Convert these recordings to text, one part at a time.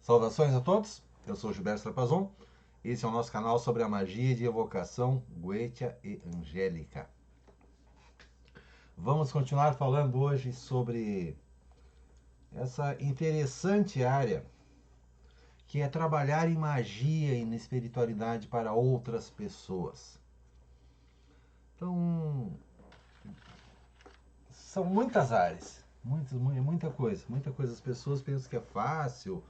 Saudações a todos, eu sou Gilberto Trapazon, esse é o nosso canal sobre a magia de evocação Goetia e Angélica. Vamos continuar falando hoje sobre essa interessante área que é trabalhar em magia e na espiritualidade para outras pessoas. Então, são muitas áreas, muita coisa. As pessoas pensam que é fácil.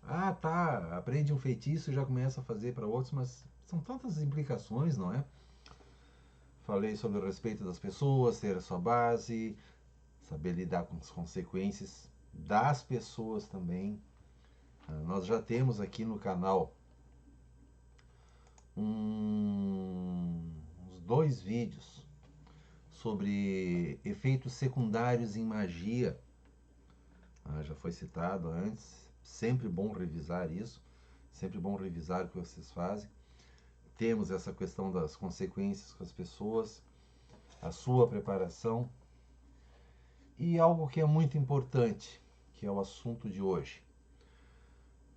Ah, tá, aprende um feitiço e já começa a fazer para outros, mas são tantas implicações, não é? Falei sobre o respeito das pessoas, ter a sua base, saber lidar com as consequências das pessoas também. Nós já temos aqui no canal uns 2 vídeos sobre efeitos secundários em magia. Já foi citado antes, sempre bom revisar isso, sempre bom revisar o que vocês fazem. Temos essa questão das consequências com as pessoas, a sua preparação e algo que é muito importante, que é o assunto de hoje.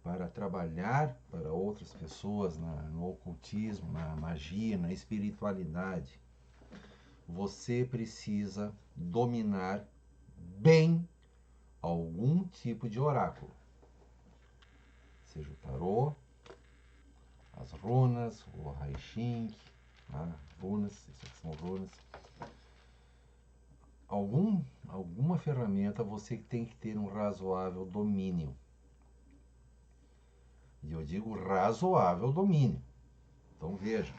Para trabalhar para outras pessoas no ocultismo, na magia, na espiritualidade, você precisa dominar bem algum tipo de oráculo. Seja o tarô, as runas, o Haixing, runas, isso aqui são runas. Alguma ferramenta você tem que ter um razoável domínio. E eu digo razoável domínio. Então veja,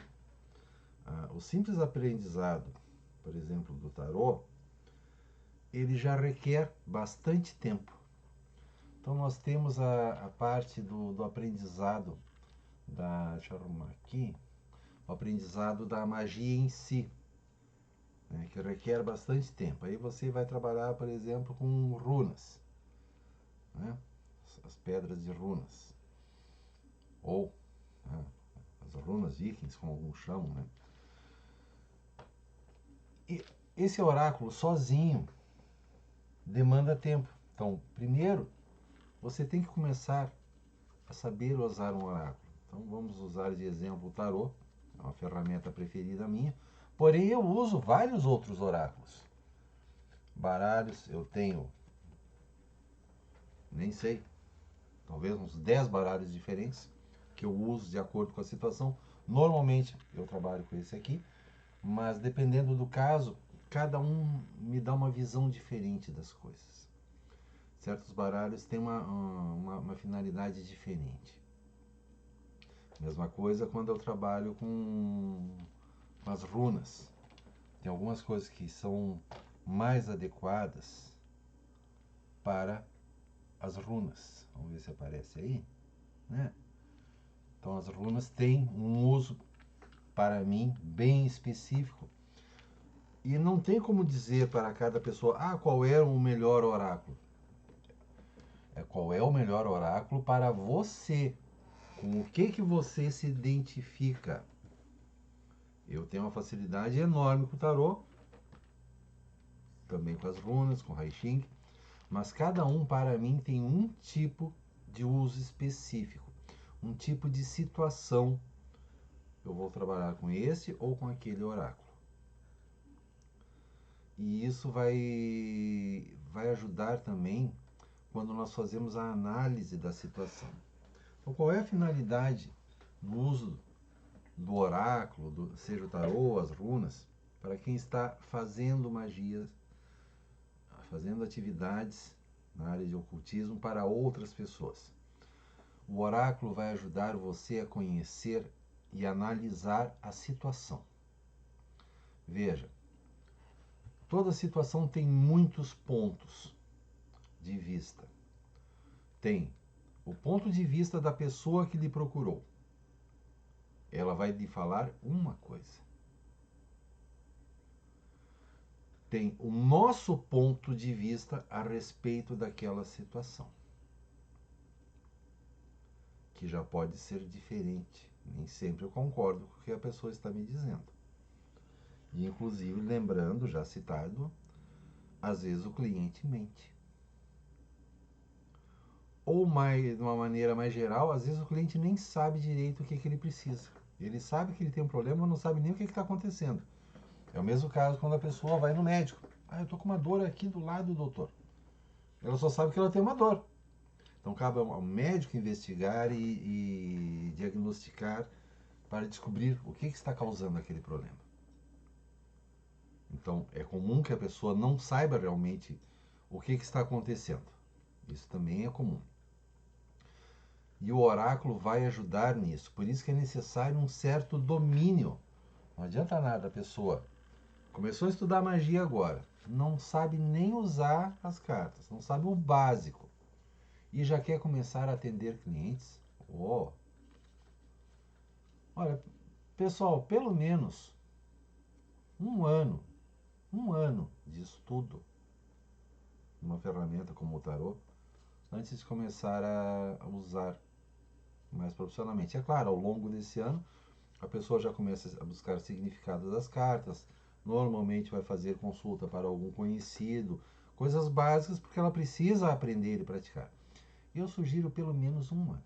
o simples aprendizado, por exemplo, do tarô, ele já requer bastante tempo. Então nós temos a parte do aprendizado deixa eu arrumar aqui, o aprendizado da magia em si, né, que requer bastante tempo. Aí você vai trabalhar, por exemplo, com runas, né, as pedras de runas, ou as runas vikings, como alguns chamam, né? E esse oráculo sozinho demanda tempo. Então, primeiro, você tem que começar a saber usar um oráculo. Então, vamos usar de exemplo o tarô, é uma ferramenta preferida minha. Porém, eu uso vários outros oráculos. Baralhos, eu tenho, nem sei, talvez uns 10 baralhos diferentes que eu uso de acordo com a situação. Normalmente eu trabalho com esse aqui, mas dependendo do caso, cada um me dá uma visão diferente das coisas. Certos baralhos têm uma finalidade diferente. Mesma coisa quando eu trabalho com as runas. Tem algumas coisas que são mais adequadas para as runas. Vamos ver se aparece aí, né? Então as runas têm um uso para mim bem específico. E não tem como dizer para cada pessoa, qual é o melhor oráculo. É qual é o melhor oráculo para você. Com o que você se identifica. Eu tenho uma facilidade enorme com o tarô, também com as runas, com o Haixing, mas cada um para mim tem um tipo de uso específico, um tipo de situação. Eu vou trabalhar com esse ou com aquele oráculo. E isso vai ajudar também quando nós fazemos a análise da situação. Então, qual é a finalidade do uso do oráculo, seja o tarô, as runas, para quem está fazendo magia, fazendo atividades na área de ocultismo para outras pessoas? O oráculo vai ajudar você a conhecer e analisar a situação. Veja, toda situação tem muitos pontos de vista. Tem o ponto de vista da pessoa que lhe procurou. Ela vai lhe falar uma coisa. Tem o nosso ponto de vista a respeito daquela situação, que já pode ser diferente. Nem sempre eu concordo com o que a pessoa está me dizendo. E, inclusive, lembrando, já citado, às vezes o cliente mente. ou mais, de uma maneira mais geral, às vezes o cliente nem sabe direito o que ele precisa. Ele sabe que ele tem um problema, mas não sabe nem o que está acontecendo. É o mesmo caso quando a pessoa vai no médico. Eu tô com uma dor aqui do lado, doutor. Ela só sabe que ela tem uma dor. Então cabe ao médico investigar e diagnosticar para descobrir o que está causando aquele problema. Então é comum que a pessoa não saiba realmente o que está acontecendo. Isso também é comum. E o oráculo vai ajudar nisso. Por isso que é necessário um certo domínio. Não adianta nada a pessoa começou a estudar magia agora, não sabe nem usar as cartas, não sabe o básico e já quer começar a atender clientes. Olha, pessoal, pelo menos um ano, um ano de estudo numa ferramenta como o tarô antes de começar a usar mais profissionalmente. É claro, ao longo desse ano a pessoa já começa a buscar significado das cartas, normalmente vai fazer consulta para algum conhecido, coisas básicas porque ela precisa aprender e praticar. Eu sugiro pelo menos um ano.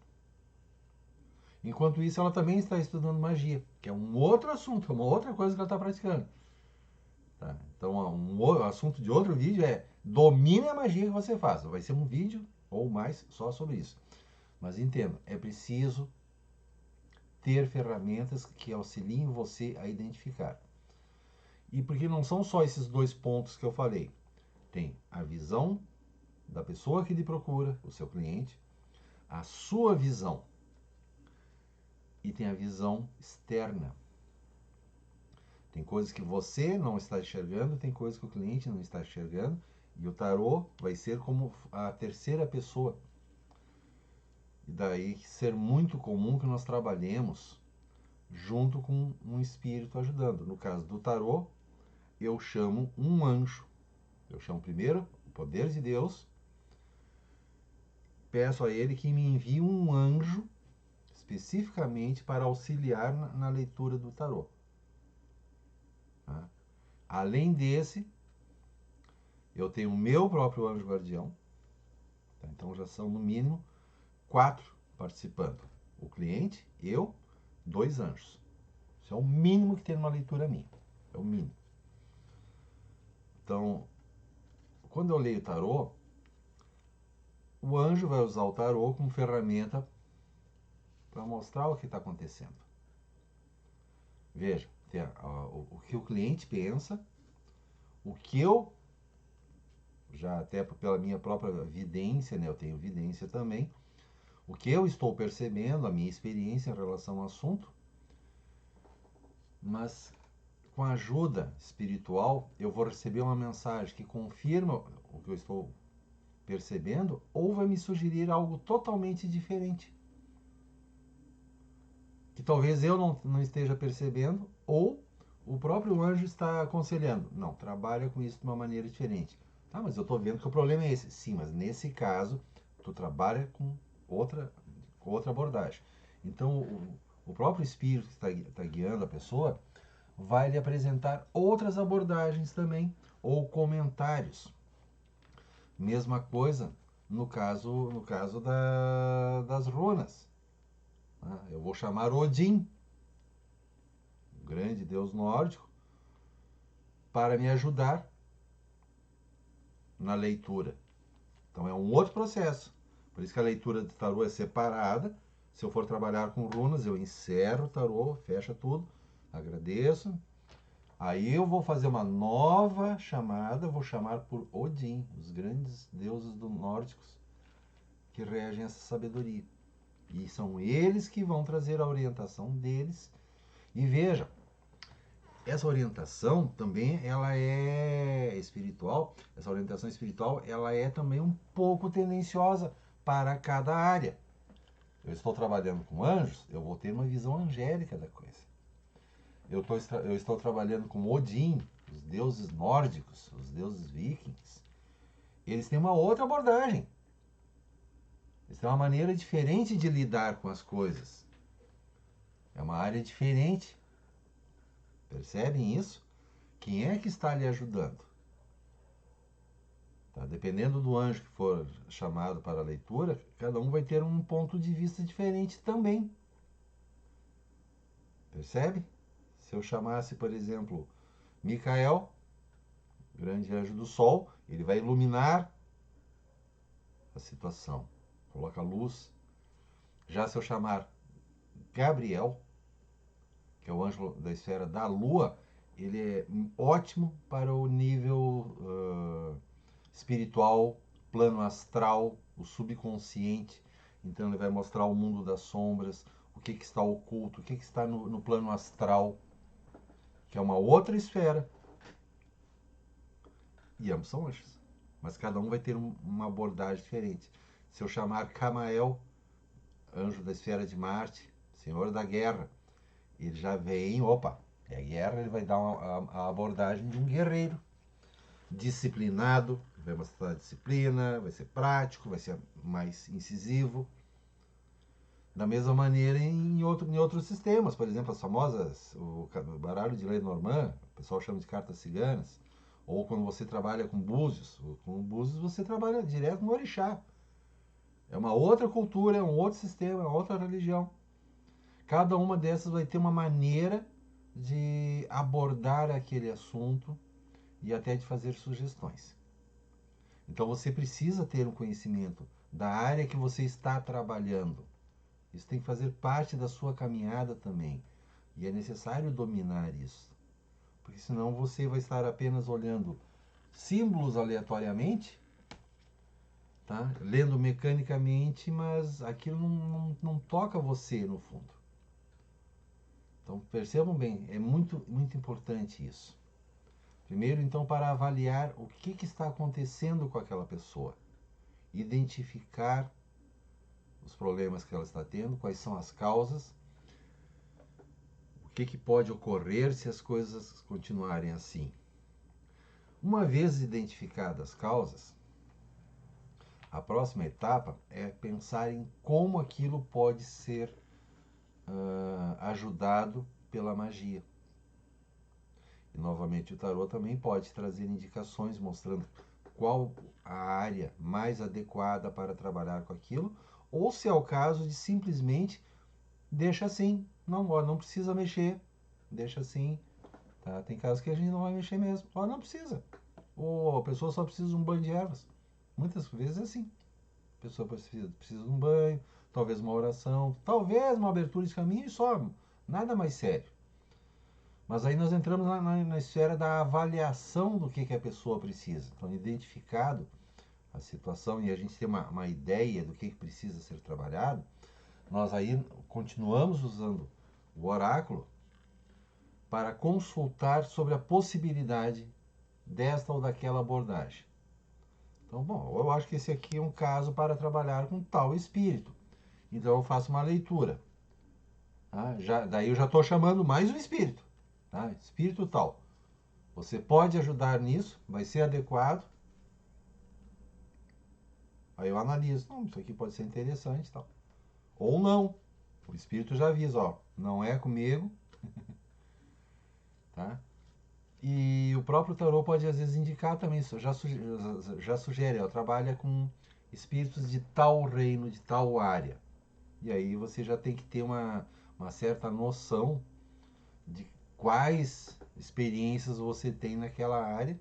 Enquanto isso, ela também está estudando magia, que é um outro assunto, é uma outra coisa que ela está praticando. Tá? Então, um assunto de outro vídeo é domine a magia que você faz. Vai ser um vídeo ou mais só sobre isso. Mas entenda, é preciso ter ferramentas que auxiliem você a identificar. E porque não são só esses dois pontos que eu falei. Tem a visão da pessoa que lhe procura, o seu cliente, a sua visão e tem a visão externa. Tem coisas que você não está enxergando, tem coisas que o cliente não está enxergando, e o tarô vai ser como a terceira pessoa. E daí ser muito comum que nós trabalhemos junto com um espírito ajudando. No caso do tarô, eu chamo um anjo. Eu chamo primeiro o poder de Deus, peço a ele que me envie um anjo especificamente para auxiliar na leitura do tarô. Tá? Além desse, eu tenho o meu próprio anjo guardião. Tá? Então já são no mínimo 4 participando. O cliente, eu, 2 anjos. Isso é o mínimo que tem numa leitura minha. É o mínimo. Então, quando eu leio tarô, o anjo vai usar o tarô como ferramenta para mostrar o que está acontecendo. Veja, tem o que o cliente pensa, o que eu, já até pela minha própria vidência, né, eu tenho vidência também, o que eu estou percebendo, a minha experiência em relação ao assunto, mas com a ajuda espiritual eu vou receber uma mensagem que confirma o que eu estou percebendo ou vai me sugerir algo totalmente diferente. Que talvez eu não esteja percebendo ou o próprio anjo está aconselhando. Não, trabalha com isso de uma maneira diferente. Tá, mas eu estou vendo que o problema é esse. Sim, mas nesse caso, tu trabalha com outra abordagem. Então, o próprio espírito que está guiando a pessoa vai lhe apresentar outras abordagens também, ou comentários. Mesma coisa no caso das runas. Eu vou chamar Odin, o grande deus nórdico, para me ajudar na leitura. Então é um outro processo. Por isso que a leitura de tarô é separada. Se eu for trabalhar com runas, eu encerro o tarô, fecha tudo, agradeço. Aí eu vou fazer uma nova chamada, vou chamar por Odin, os grandes deuses do nórdicos que regem essa sabedoria. E são eles que vão trazer a orientação deles. E veja, essa orientação também ela é espiritual, essa orientação espiritual ela é também um pouco tendenciosa para cada área. Eu estou trabalhando com anjos, eu vou ter uma visão angélica da coisa. Eu estou trabalhando com Odin, os deuses nórdicos, os deuses vikings. Eles têm uma outra abordagem. Eles têm uma maneira diferente de lidar com as coisas. É uma área diferente. Percebem isso? Quem é que está lhe ajudando? Tá? Dependendo do anjo que for chamado para a leitura, cada um vai ter um ponto de vista diferente também. Percebe? Se eu chamasse, por exemplo, Micael, grande anjo do sol, ele vai iluminar a situação, coloca luz. Já se eu chamar Gabriel, que é o anjo da esfera da lua, ele é ótimo para o nível espiritual, plano astral, o subconsciente. Então ele vai mostrar o mundo das sombras, o que está oculto, o que está no plano astral, que é uma outra esfera. E ambos são anjos, mas cada um vai ter uma abordagem diferente. Se eu chamar Camael, anjo da esfera de Marte, senhor da guerra, ele já vem, opa, é a guerra, ele vai dar a abordagem de um guerreiro disciplinado, vai mostrar disciplina, vai ser prático, vai ser mais incisivo. Da mesma maneira em outros sistemas, por exemplo, as famosas, o baralho de Lenormand, o pessoal chama de cartas ciganas, ou quando você trabalha com búzios, você trabalha direto no orixá. É uma outra cultura, é um outro sistema, é uma outra religião. Cada uma dessas vai ter uma maneira de abordar aquele assunto e até de fazer sugestões. Então você precisa ter um conhecimento da área que você está trabalhando. Isso tem que fazer parte da sua caminhada também. E é necessário dominar isso. Porque senão você vai estar apenas olhando símbolos aleatoriamente, tá? Lendo mecanicamente, mas aquilo não toca você no fundo. Então percebam bem, é muito importante isso. Primeiro, então, para avaliar o que está acontecendo com aquela pessoa. Identificar os problemas que ela está tendo, quais são as causas, o que pode ocorrer se as coisas continuarem assim. Uma vez identificadas as causas, a próxima etapa é pensar em como aquilo pode ser ajudado pela magia. E novamente o tarô também pode trazer indicações mostrando qual a área mais adequada para trabalhar com aquilo, ou se é o caso de simplesmente deixa assim, não precisa mexer, deixa assim. Tá? Tem casos que a gente não vai mexer mesmo, não precisa. Ou a pessoa só precisa de um banho de ervas. Muitas vezes é assim. A pessoa precisa de um banho, talvez uma oração, talvez uma abertura de caminho e só, nada mais sério. Mas aí nós entramos na esfera da avaliação do que a pessoa precisa. Então, identificado a situação e a gente tem uma ideia do que precisa ser trabalhado, nós aí continuamos usando o oráculo para consultar sobre a possibilidade desta ou daquela abordagem. Então, bom, eu acho que esse aqui é um caso para trabalhar com tal espírito. Então eu faço uma leitura. Tá? Daí eu já estou chamando mais um espírito. Tá? Espírito tal. Você pode ajudar nisso, vai ser adequado. Aí eu analiso. Isso aqui pode ser interessante tal. Ou não. O espírito já avisa, não é comigo. Tá? E o próprio tarô pode às vezes indicar também isso. Já sugere, trabalha com espíritos de tal reino, de tal área. E aí você já tem que ter uma certa noção de quais experiências você tem naquela área,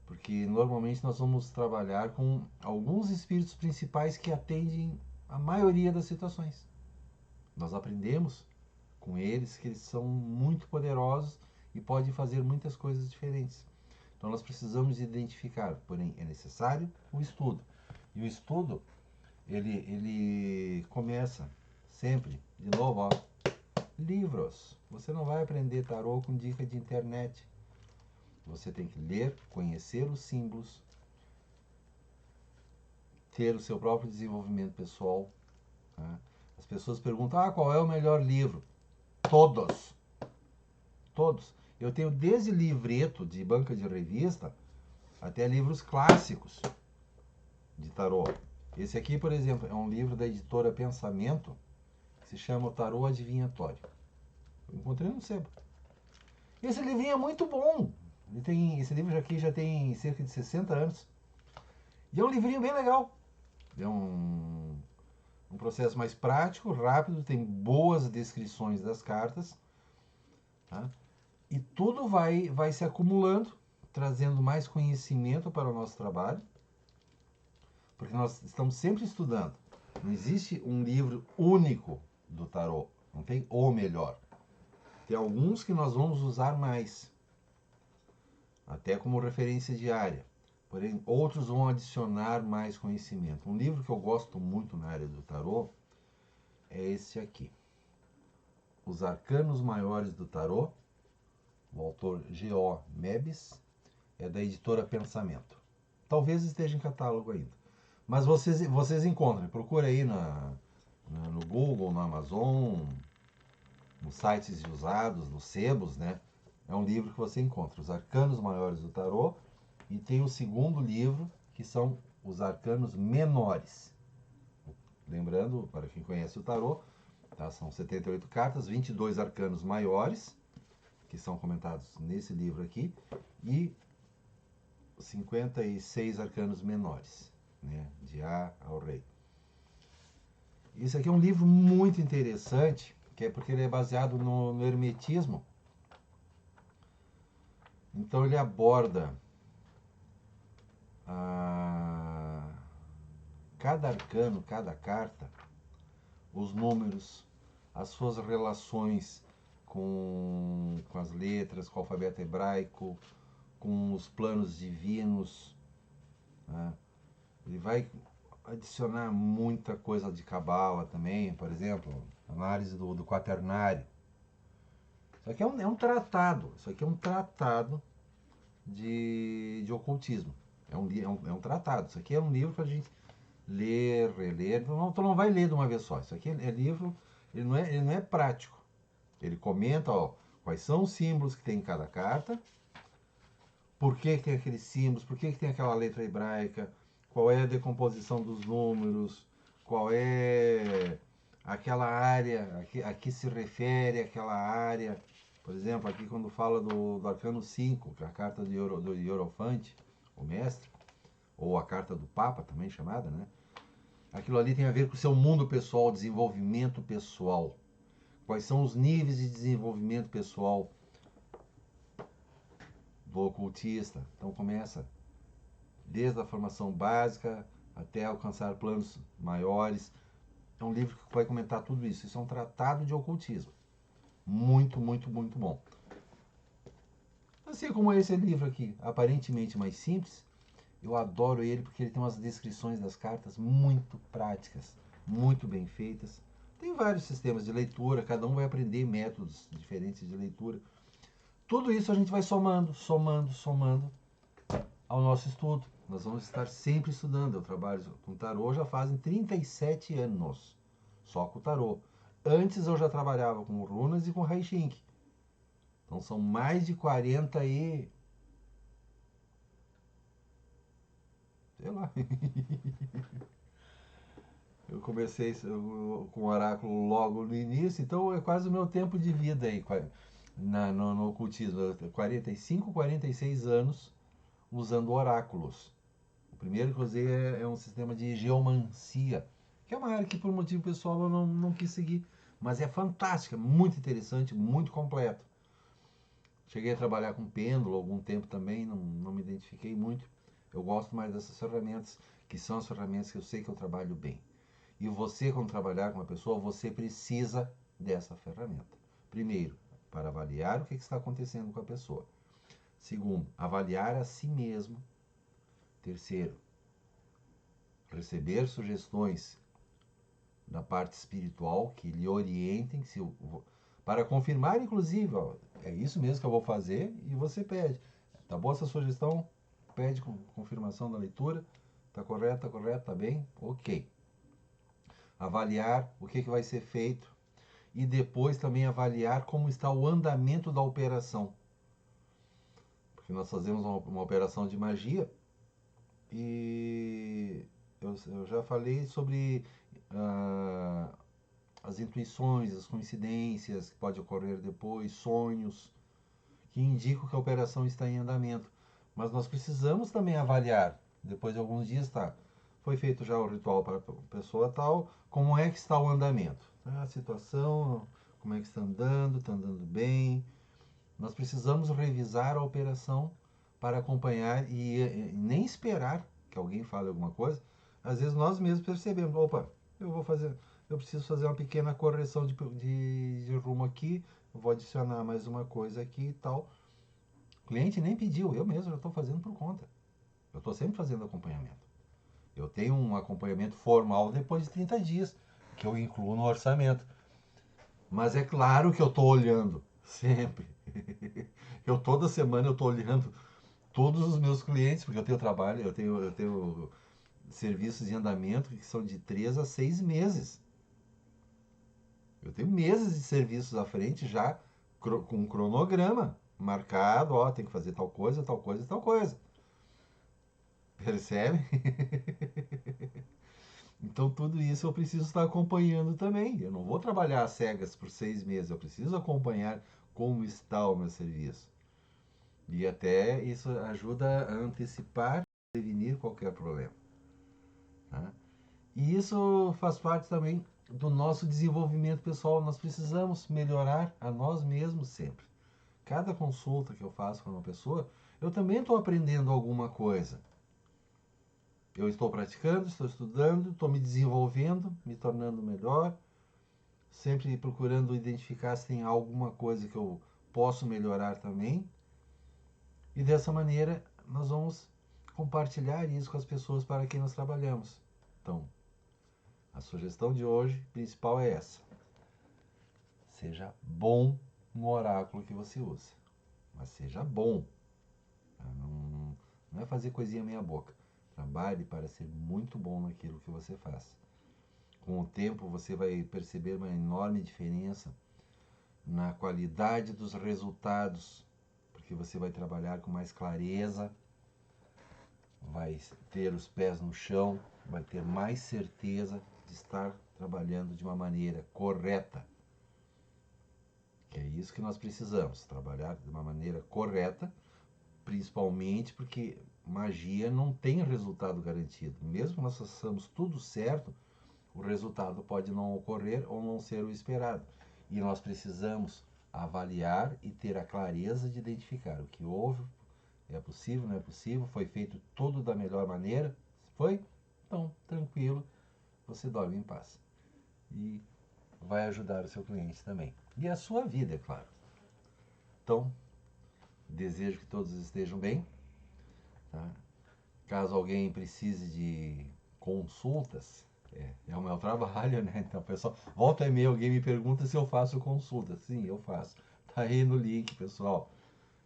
porque normalmente nós vamos trabalhar com alguns espíritos principais que atendem a maioria das situações. Nós aprendemos com eles que eles são muito poderosos e podem fazer muitas coisas diferentes. Então nós precisamos identificar, porém é necessário o estudo. E o estudo, ele começa sempre, de novo, livros. Você não vai aprender tarô com dica de internet. Você tem que ler, conhecer os símbolos, ter o seu próprio desenvolvimento pessoal. Tá? As pessoas perguntam, qual é o melhor livro? Todos. Todos. Eu tenho desde livreto de banca de revista até livros clássicos de tarô. Esse aqui, por exemplo, é um livro da editora Pensamento, que se chama O Tarô Adivinhatório. Eu encontrei no sebo. Esse livrinho é muito bom. Esse livro aqui já tem cerca de 60 anos. E é um livrinho bem legal. É um processo mais prático, rápido, tem boas descrições das cartas, tá? E tudo vai se acumulando, trazendo mais conhecimento para o nosso trabalho, porque nós estamos sempre estudando. Não existe um livro único do tarô, não tem o melhor. Tem alguns que nós vamos usar mais, até como referência diária. Porém, outros vão adicionar mais conhecimento. Um livro que eu gosto muito na área do tarô é esse aqui. Os Arcanos Maiores do Tarô, o autor G.O. Mebis, é da editora Pensamento. Talvez esteja em catálogo ainda. Mas vocês encontram, procura aí no Google, no Amazon, nos sites de usados, nos sebos, né? É um livro que você encontra, Os Arcanos Maiores do Tarô, e tem o segundo livro, que são Os Arcanos Menores. Lembrando, para quem conhece o tarô, tá? São 78 cartas, 22 arcanos maiores, que são comentados nesse livro aqui, e 56 arcanos menores, né? De A ao Rei. Isso aqui é um livro muito interessante, que é porque ele é baseado no hermetismo. Então ele aborda cada arcano, cada carta, os números, as suas relações com as letras, com o alfabeto hebraico, com os planos divinos, né? Ele vai adicionar muita coisa de cabala também, por exemplo, análise do quaternário. Isso aqui é um tratado, isso aqui é um tratado de ocultismo. É um tratado, isso aqui é um livro para a gente ler, reler. Tu não vai ler de uma vez só. Isso aqui é livro, ele não é prático. Ele comenta, ó, quais são os símbolos que tem em cada carta, por que tem aqueles símbolos, por que tem aquela letra hebraica, qual é a decomposição dos números, qual é aquela área, a que se refere aquela área. Por exemplo, aqui quando fala do arcano 5, que é a carta do Hierofante, o mestre, ou a carta do Papa, também chamada, né? Aquilo ali tem a ver com o seu mundo pessoal, desenvolvimento pessoal. Quais são os níveis de desenvolvimento pessoal do ocultista? Então começa desde a formação básica até alcançar planos maiores. É um livro que vai comentar tudo isso. Isso é um tratado de ocultismo. Muito, muito, muito bom. Assim como esse livro aqui, aparentemente mais simples, eu adoro ele porque ele tem umas descrições das cartas muito práticas, muito bem feitas. Tem vários sistemas de leitura, cada um vai aprender métodos diferentes de leitura. Tudo isso a gente vai somando, somando, somando ao nosso estudo. Nós vamos estar sempre estudando. Eu trabalho com tarô já fazem 37 anos, só com tarô. Antes eu já trabalhava com runas e com Haixing. Então são mais de 40 e... sei lá. Eu comecei com o oráculo logo no início, então é quase o meu tempo de vida aí no ocultismo. 45, 46 anos usando oráculos. O primeiro que eu usei é um sistema de geomancia, que é uma área que por motivo pessoal eu não quis seguir, mas é fantástica, muito interessante, muito completo. Cheguei a trabalhar com pêndulo algum tempo também, não me identifiquei muito. Eu gosto mais dessas ferramentas, que são as ferramentas que eu sei que eu trabalho bem. E você, quando trabalhar com uma pessoa, você precisa dessa ferramenta. Primeiro, para avaliar o que está acontecendo com a pessoa. Segundo, avaliar a si mesmo. Terceiro, receber sugestões da parte espiritual que lhe orientem, para confirmar, inclusive, ó, é isso mesmo que eu vou fazer, e você pede. Tá boa essa sugestão? Pede confirmação da leitura. Tá correto, tá correto, tá bem? Ok. Avaliar o que vai ser feito e depois também avaliar como está o andamento da operação. Porque nós fazemos uma operação de magia e eu já falei sobre as intuições, as coincidências que pode ocorrer depois, sonhos, que indicam que a operação está em andamento. Mas nós precisamos também avaliar Depois de alguns dias, tá. Foi feito já o ritual para a pessoa tal. Como é que está o andamento? A situação, como é que está andando bem. Nós precisamos revisar a operação para acompanhar e nem esperar que alguém fale alguma coisa. Às vezes nós mesmos percebemos, opa, eu preciso fazer uma pequena correção de rumo aqui, vou adicionar mais uma coisa aqui e tal. O cliente nem pediu, eu mesmo já estou fazendo por conta. Eu estou sempre fazendo acompanhamento. Eu tenho um acompanhamento formal depois de 30 dias, que eu incluo no orçamento. Mas é claro que eu estou olhando, sempre. Toda semana eu estou olhando todos os meus clientes, porque eu tenho trabalho, eu tenho serviços em andamento que são de 3 a 6 meses. Eu tenho meses de serviços à frente já com um cronograma marcado, ó, tem que fazer tal coisa, tal coisa, tal coisa. Percebe? Então tudo isso eu preciso estar acompanhando também. Eu não vou trabalhar às cegas por 6 meses, eu preciso acompanhar como está o meu serviço. E até isso ajuda a antecipar e prevenir qualquer problema. Tá? E isso faz parte também do nosso desenvolvimento pessoal. Nós precisamos melhorar a nós mesmos sempre. Cada consulta que eu faço para uma pessoa, eu também estou aprendendo alguma coisa. Eu estou praticando, estou estudando, estou me desenvolvendo, me tornando melhor, sempre procurando identificar se tem alguma coisa que eu posso melhorar também. E dessa maneira nós vamos compartilhar isso com as pessoas para quem nós trabalhamos. Então, a sugestão de hoje principal é essa. Seja bom no oráculo que você usa. Mas seja bom. Não é fazer coisinha meia boca. Trabalhe para ser muito bom naquilo que você faz. Com o tempo você vai perceber uma enorme diferença na qualidade dos resultados, porque você vai trabalhar com mais clareza, vai ter os pés no chão, vai ter mais certeza de estar trabalhando de uma maneira correta. Que é isso que nós precisamos, trabalhar de uma maneira correta, principalmente porque magia não tem resultado garantido. Mesmo que nós façamos tudo certo, o resultado pode não ocorrer ou não ser o esperado. E nós precisamos avaliar e ter a clareza de identificar o que houve, é possível, não é possível, foi feito tudo da melhor maneira, foi? Então, tranquilo, você dorme em paz. E vai ajudar o seu cliente também. E a sua vida, é claro. Então, desejo que todos estejam bem. Tá? Caso alguém precise de consultas, é o meu trabalho, né? Então, pessoal, volta e meia alguém me pergunta se eu faço consulta. Sim, eu faço. Tá aí no link, pessoal.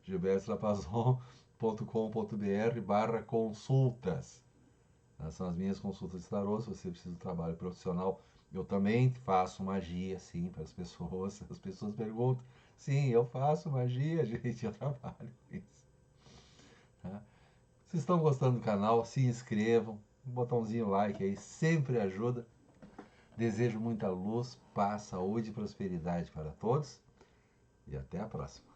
gilbertolapazon.com.br/consultas. Essas são as minhas consultas de tarô. Se você precisa de trabalho profissional, eu também faço magia, sim, para as pessoas. As pessoas perguntam, sim, eu faço magia, gente, eu trabalho com isso. Tá? Se estão gostando do canal, se inscrevam, um botãozinho like aí sempre ajuda. Desejo muita luz, paz, saúde e prosperidade para todos e até a próxima.